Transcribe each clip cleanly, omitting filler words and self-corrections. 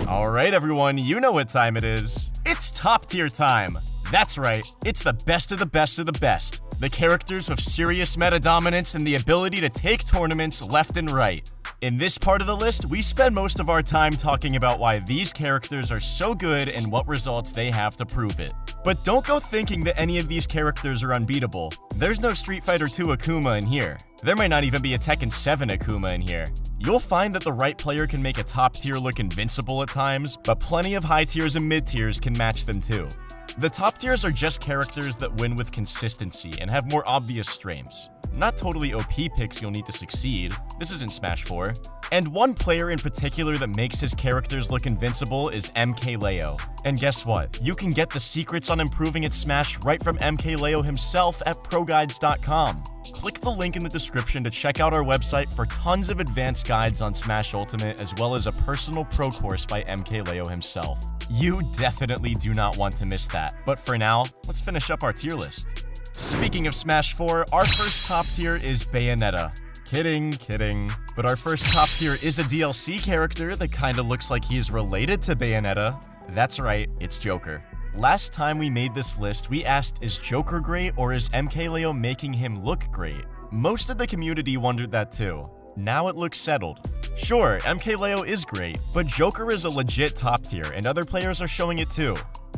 Alright everyone, you know what time it is. It's top tier time. That's right, it's the best of the best of the best. The characters with serious meta dominance and the ability to take tournaments left and right. In this part of the list, we spend most of our time talking about why these characters are so good and what results they have to prove it. But don't go thinking that any of these characters are unbeatable. There's no Street Fighter 2 Akuma in here. There might not even be a Tekken 7 Akuma in here. You'll find that the right player can make a top tier look invincible at times, but plenty of high tiers and mid tiers can match them too. The top tiers are just characters that win with consistency and have more obvious strengths. Not totally OP picks you'll need to succeed. This isn't Smash 4. And one player in particular that makes his characters look invincible is MKLeo. And guess what? You can get the secrets on improving at Smash right from MKLeo himself at ProGuides.com. Click the link in the description to check out our website for tons of advanced guides on Smash Ultimate as well as a personal pro course by MKLeo himself. You definitely do not want to miss that. But for now, let's finish up our tier list. Speaking of Smash 4, our first top tier is Bayonetta. Kidding. But our first top tier is a DLC character that kinda looks like he's related to Bayonetta. That's right, it's Joker. Last time we made this list, we asked, is Joker great or is MKLeo making him look great? Most of the community wondered that too. Now it looks settled. Sure, MKLeo is great, but Joker is a legit top tier and other players are showing it too.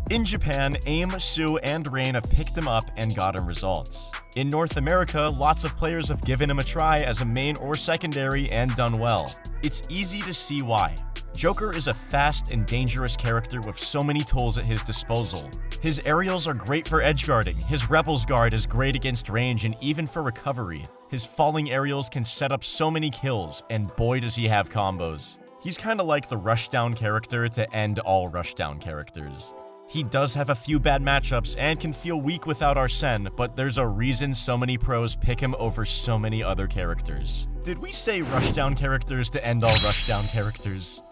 In Japan, AIM, Sue, and Rain have picked him up and got him results. In North America, lots of players have given him a try as a main or secondary and done well. It's easy to see why. Joker is a fast and dangerous character with so many tools at his disposal. His aerials are great for edgeguarding, his Rebels Guard is great against range and even for recovery. His falling aerials can set up so many kills, and boy does he have combos. He's kinda like the rushdown character to end all rushdown characters. He does have a few bad matchups and can feel weak without Arsene, but there's a reason so many pros pick him over so many other characters. Did we say rushdown characters to end all rushdown characters?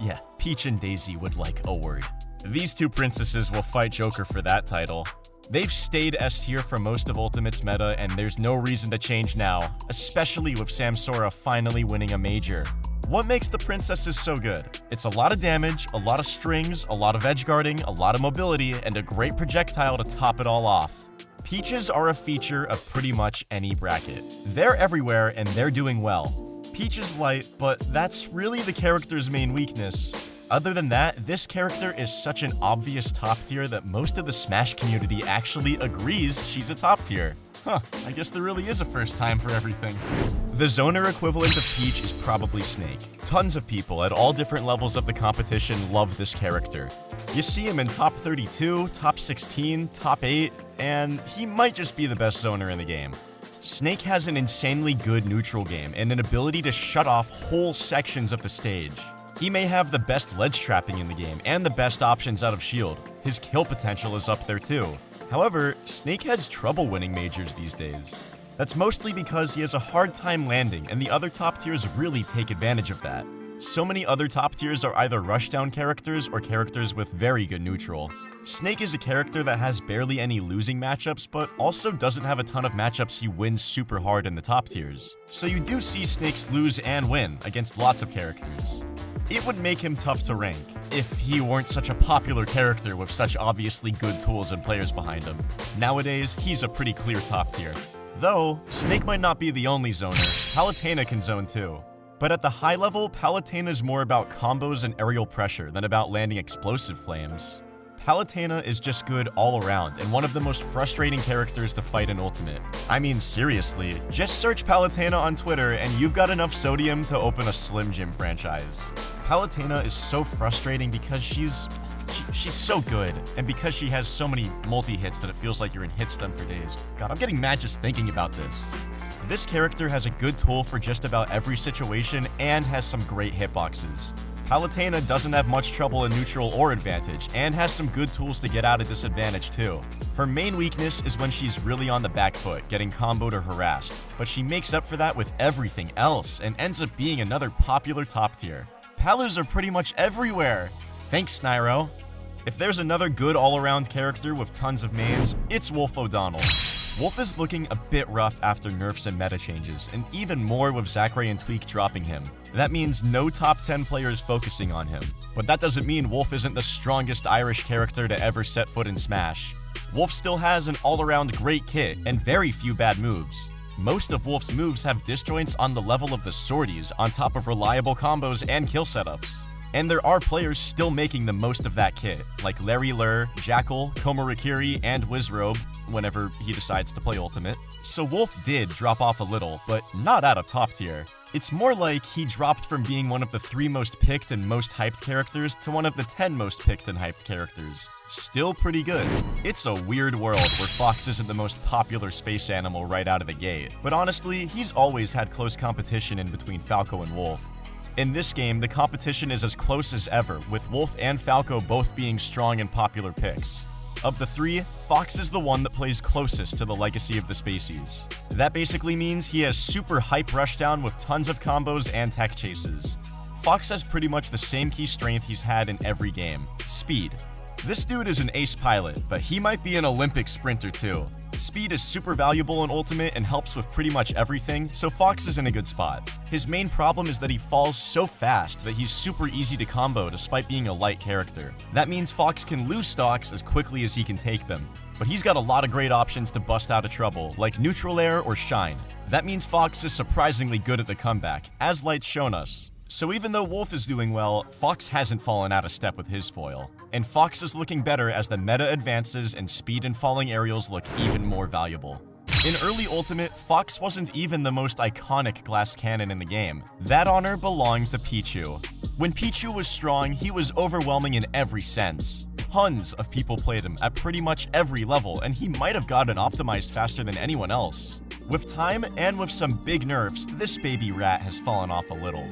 Yeah, Peach and Daisy would like a word. These two princesses will fight Joker for that title. They've stayed S tier for most of Ultimate's meta, and there's no reason to change now, especially with Samsora finally winning a major. What makes the princesses so good? It's a lot of damage, a lot of strings, a lot of edgeguarding, a lot of mobility, and a great projectile to top it all off. Peaches are a feature of pretty much any bracket. They're everywhere and they're doing well. Peach is light, but that's really the character's main weakness. Other than that, this character is such an obvious top tier that most of the Smash community actually agrees she's a top tier. Huh, I guess there really is a first time for everything. The zoner equivalent of Peach is probably Snake. Tons of people at all different levels of the competition love this character. You see him in top 32, top 16, top 8, and he might just be the best zoner in the game. Snake has an insanely good neutral game and an ability to shut off whole sections of the stage. He may have the best ledge trapping in the game and the best options out of shield. His kill potential is up there too. However, Snake has trouble winning majors these days. That's mostly because he has a hard time landing, and the other top tiers really take advantage of that. So many other top tiers are either rushdown characters or characters with very good neutral. Snake is a character that has barely any losing matchups, but also doesn't have a ton of matchups he wins super hard in the top tiers. So you do see Snakes lose and win against lots of characters. It would make him tough to rank if he weren't such a popular character with such obviously good tools and players behind him. Nowadays, he's a pretty clear top tier. Though, Snake might not be the only zoner. Palutena can zone too. But at the high level, Palutena is more about combos and aerial pressure than about landing explosive flames. Palutena is just good all around and one of the most frustrating characters to fight in Ultimate. I mean, seriously, just search Palutena on Twitter and you've got enough sodium to open a Slim Jim franchise. Palutena is so frustrating because she's so good, and because she has so many multi-hits that it feels like you're in hit stun for days. God, I'm getting mad just thinking about this. This character has a good tool for just about every situation and has some great hitboxes. Palutena doesn't have much trouble in neutral or advantage, and has some good tools to get out of disadvantage too. Her main weakness is when she's really on the back foot, getting comboed or harassed, but she makes up for that with everything else, and ends up being another popular top tier. Palus are pretty much everywhere! Thanks, Snairo. If there's another good all-around character with tons of mains, it's Wolf O'Donnell. Wolf is looking a bit rough after nerfs and meta changes, and even more with Zackray and Tweak dropping him. That means no top 10 players focusing on him. But that doesn't mean Wolf isn't the strongest Irish character to ever set foot in Smash. Wolf still has an all-around great kit and very few bad moves. Most of Wolf's moves have disjoints on the level of the Swordies on top of reliable combos and kill setups. And there are players still making the most of that kit, like Larry Lurr, Jackal, Komorikiri, and Wizrobe, whenever he decides to play Ultimate. So Wolf did drop off a little, but not out of top tier. It's more like he dropped from being one of the 3 most picked and most hyped characters to one of the 10 most picked and hyped characters. Still pretty good. It's a weird world where Fox isn't the most popular space animal right out of the gate, but honestly, he's always had close competition in between Falco and Wolf. In this game, the competition is as close as ever, with Wolf and Falco both being strong and popular picks. Of the 3, Fox is the one that plays closest to the legacy of the Spaceys. That basically means he has super hype rushdown with tons of combos and tech chases. Fox has pretty much the same key strength he's had in every game: speed. This dude is an ace pilot, but he might be an Olympic sprinter too. Speed is super valuable in Ultimate and helps with pretty much everything, so Fox is in a good spot. His main problem is that he falls so fast that he's super easy to combo despite being a light character. That means Fox can lose stocks as quickly as he can take them. But he's got a lot of great options to bust out of trouble, like Neutral Air or Shine. That means Fox is surprisingly good at the comeback, as Light's shown us. So even though Wolf is doing well, Fox hasn't fallen out of step with his foil. And Fox is looking better as the meta advances and speed and falling aerials look even more valuable. In early Ultimate, Fox wasn't even the most iconic glass cannon in the game. That honor belonged to Pichu. When Pichu was strong, he was overwhelming in every sense. Tons of people played him at pretty much every level, and he might have gotten optimized faster than anyone else. With time and with some big nerfs, this baby rat has fallen off a little.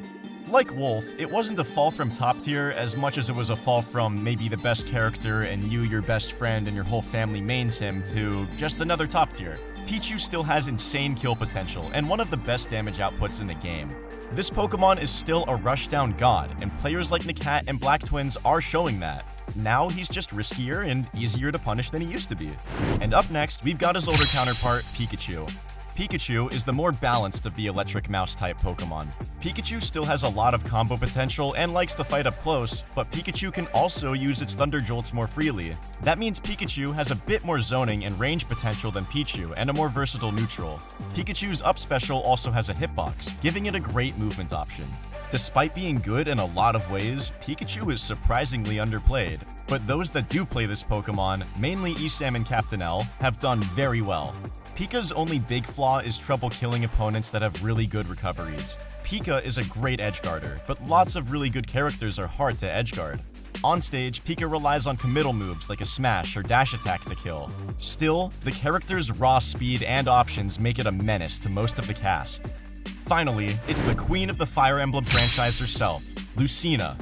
Like Wolf, it wasn't a fall from top tier as much as it was a fall from maybe the best character and you, your best friend, and your whole family mains him to just another top tier. Pichu still has insane kill potential and one of the best damage outputs in the game. This Pokemon is still a rushdown god, and players like Nakat and Black Twins are showing that. Now he's just riskier and easier to punish than he used to be. And up next, we've got his older counterpart, Pikachu. Pikachu is the more balanced of the electric mouse type Pokemon. Pikachu still has a lot of combo potential and likes to fight up close, but Pikachu can also use its Thunder Jolts more freely. That means Pikachu has a bit more zoning and range potential than Pichu and a more versatile neutral. Pikachu's up special also has a hitbox, giving it a great movement option. Despite being good in a lot of ways, Pikachu is surprisingly underplayed. But those that do play this Pokemon, mainly Esam and Captain L, have done very well. Pika's only big flaw is trouble killing opponents that have really good recoveries. Pika is a great edgeguarder, but lots of really good characters are hard to edgeguard. On stage, Pika relies on committal moves like a smash or dash attack to kill. Still, the character's raw speed and options make it a menace to most of the cast. Finally, it's the queen of the Fire Emblem franchise herself, Lucina.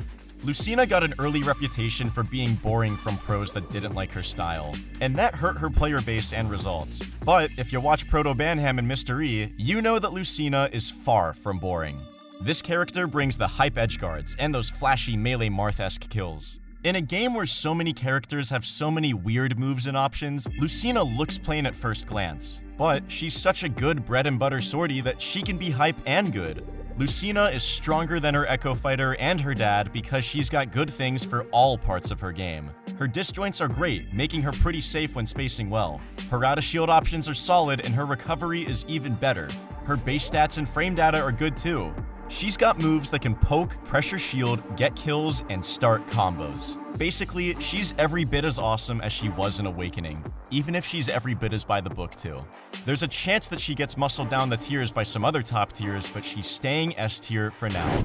Lucina got an early reputation for being boring from pros that didn't like her style, and that hurt her player base and results. But if you watch Proto Banham and Mr. E, you know that Lucina is far from boring. This character brings the hype edgeguards and those flashy melee Marth-esque kills. In a game where so many characters have so many weird moves and options, Lucina looks plain at first glance. But she's such a good bread and butter swordie that she can be hype and good. Lucina is stronger than her Echo Fighter and her dad because she's got good things for all parts of her game. Her disjoints are great, making her pretty safe when spacing well. Her out-of-shield options are solid and her recovery is even better. Her base stats and frame data are good too. She's got moves that can poke, pressure shield, get kills, and start combos. Basically, she's every bit as awesome as she was in Awakening, even if she's every bit as by the book too. There's a chance that she gets muscled down the tiers by some other top tiers, but she's staying S tier for now.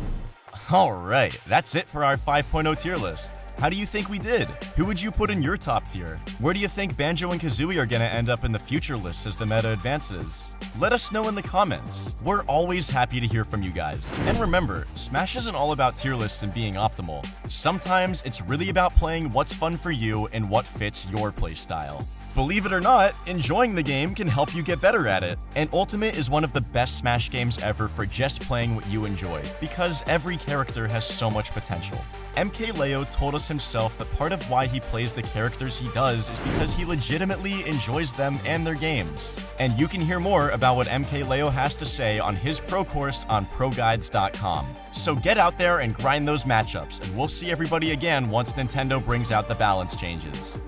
Alright, that's it for our 5.0 tier list. How do you think we did? Who would you put in your top tier? Where do you think Banjo and Kazooie are gonna end up in the future lists as the meta advances? Let us know in the comments. We're always happy to hear from you guys. And remember, Smash isn't all about tier lists and being optimal. Sometimes it's really about playing what's fun for you and what fits your playstyle. Believe it or not, enjoying the game can help you get better at it. And Ultimate is one of the best Smash games ever for just playing what you enjoy, because every character has so much potential. MKLeo told us himself that part of why he plays the characters he does is because he legitimately enjoys them and their games. And you can hear more about what MKLeo has to say on his pro course on ProGuides.com. So get out there and grind those matchups, and we'll see everybody again once Nintendo brings out the balance changes.